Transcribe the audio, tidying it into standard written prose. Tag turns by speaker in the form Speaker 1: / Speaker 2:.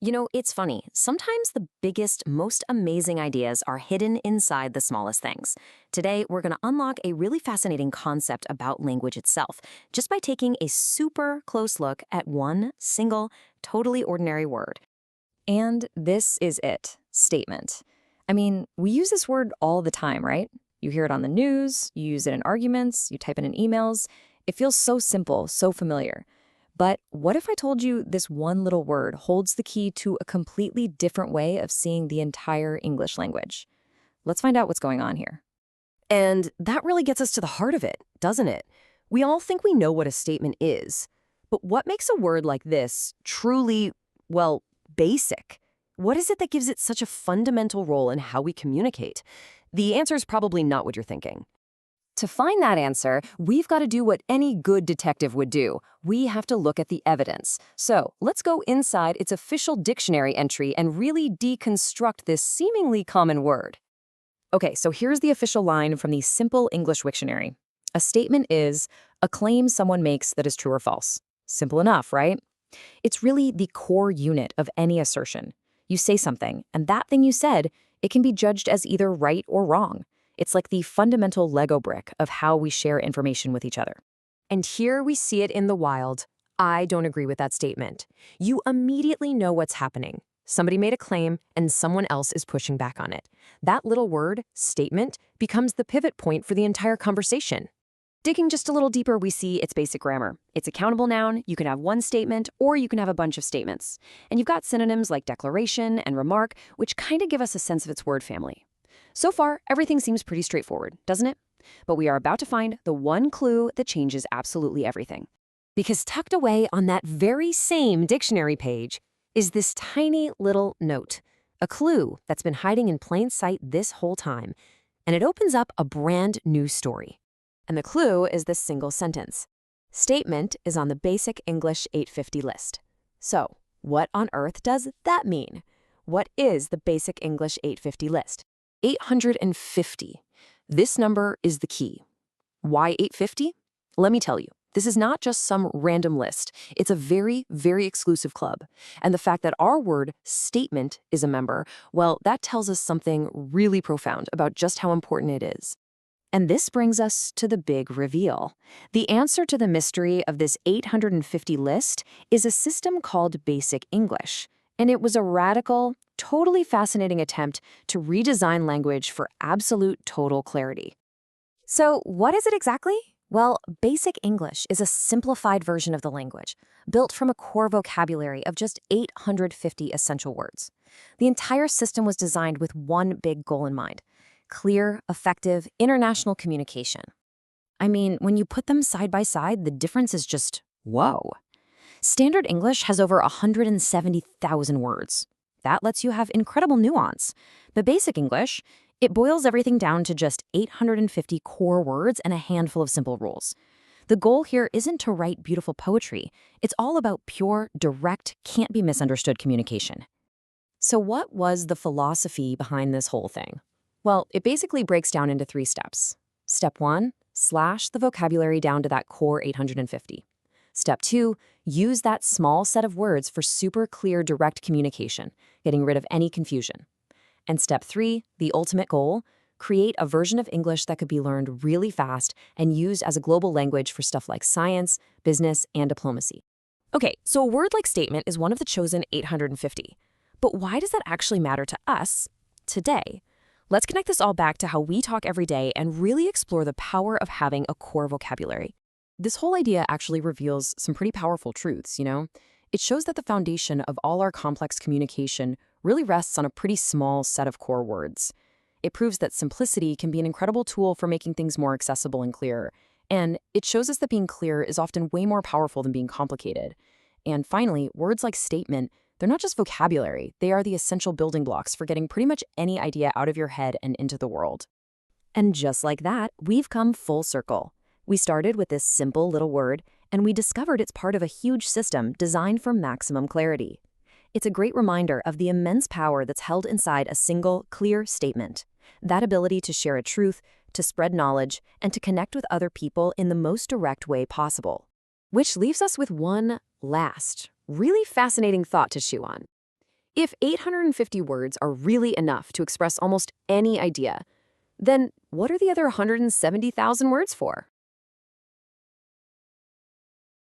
Speaker 1: You know, it's funny. Sometimes the biggest, most amazing ideas are hidden inside the smallest things. Today, we're going to unlock a really fascinating concept about language itself just by taking a super close look at one single, totally ordinary word. And this is it, statement. I mean, we use this word all the time, right? You hear it on the news, you use it in arguments, you type it in emails. It feels so simple, so familiar. But what if I told you this one little word holds the key to a completely different way of seeing the entire English language? Let's find out what's going on here.
Speaker 2: And that really gets us to the heart of it, doesn't it? We all think we know what a statement is. But what makes a word like this truly, well, basic? What is it that gives it such a fundamental role in how we communicate? The answer is probably not what you're thinking. To find that answer, we've got to do what any good detective would do. We have to look at the evidence. So let's go inside its official dictionary entry and really deconstruct this seemingly common word.
Speaker 1: Okay, so here's the official line from the Simple English Wiktionary. A statement is a claim someone makes that is true or false. Simple enough, right? It's really the core unit of any assertion. You say something, and that thing you said, it can be judged as either right or wrong. It's like the fundamental Lego brick of how we share information with each other.
Speaker 2: And here we see it in the wild. I don't agree with that statement. You immediately know what's happening. Somebody made a claim, and someone else is pushing back on it. That little word, statement, becomes the pivot point for the entire conversation. Digging just a little deeper, we see its basic grammar. It's a countable noun. You can have one statement, or you can have a bunch of statements. And you've got synonyms like declaration and remark, which kind of give us a sense of its word family. So far, everything seems pretty straightforward, doesn't it? But we are about to find the one clue that changes absolutely everything. Because tucked away on that very same dictionary page is this tiny little note, a clue that's been hiding in plain sight this whole time. And it opens up a brand new story. And the clue is this single sentence. Statement is on the Basic English 850 list. So, what on earth does that mean? What is the Basic English 850 list? 850. This number is the key. Why 850? Let me tell you. This is not just some random list. It's a very, very exclusive club. And the fact that our word statement is a member, well, that tells us something really profound about just how important it is. And this brings us to the big reveal. The answer to the mystery of this 850 list is a system called Basic English. And it was a radical, totally fascinating attempt to redesign language for absolute total clarity. So what is it exactly? Well, Basic English is a simplified version of the language, built from a core vocabulary of just 850 essential words. The entire system was designed with one big goal in mind: clear, effective, international communication. I mean, when you put them side by side, the difference is just, whoa. Standard English has over 170,000 words. That lets you have incredible nuance. But Basic English, it boils everything down to just 850 core words and a handful of simple rules. The goal here isn't to write beautiful poetry. It's all about pure, direct, can't be misunderstood communication. So what was the philosophy behind this whole thing? Well, it basically breaks down into 3 steps. Step 1, slash the vocabulary down to that core 850. Step 2, use that small set of words for super clear, direct communication, getting rid of any confusion. And step 3, the ultimate goal, create a version of English that could be learned really fast and used as a global language for stuff like science, business, and diplomacy. Okay, so a word like statement is one of the chosen 850. But why does that actually matter to us today? Let's connect this all back to how we talk every day and really explore the power of having a core vocabulary. This whole idea actually reveals some pretty powerful truths, you know? It shows that the foundation of all our complex communication really rests on a pretty small set of core words. It proves that simplicity can be an incredible tool for making things more accessible and clear. And it shows us that being clear is often way more powerful than being complicated. And finally, words like statement, they're not just vocabulary. They are the essential building blocks for getting pretty much any idea out of your head and into the world. And just like that, we've come full circle. We started with this simple little word, and we discovered it's part of a huge system designed for maximum clarity. It's a great reminder of the immense power that's held inside a single, clear statement. That ability to share a truth, to spread knowledge, and to connect with other people in the most direct way possible. Which leaves us with one last, really fascinating thought to chew on. If 850 words are really enough to express almost any idea, then what are the other 170,000 words for?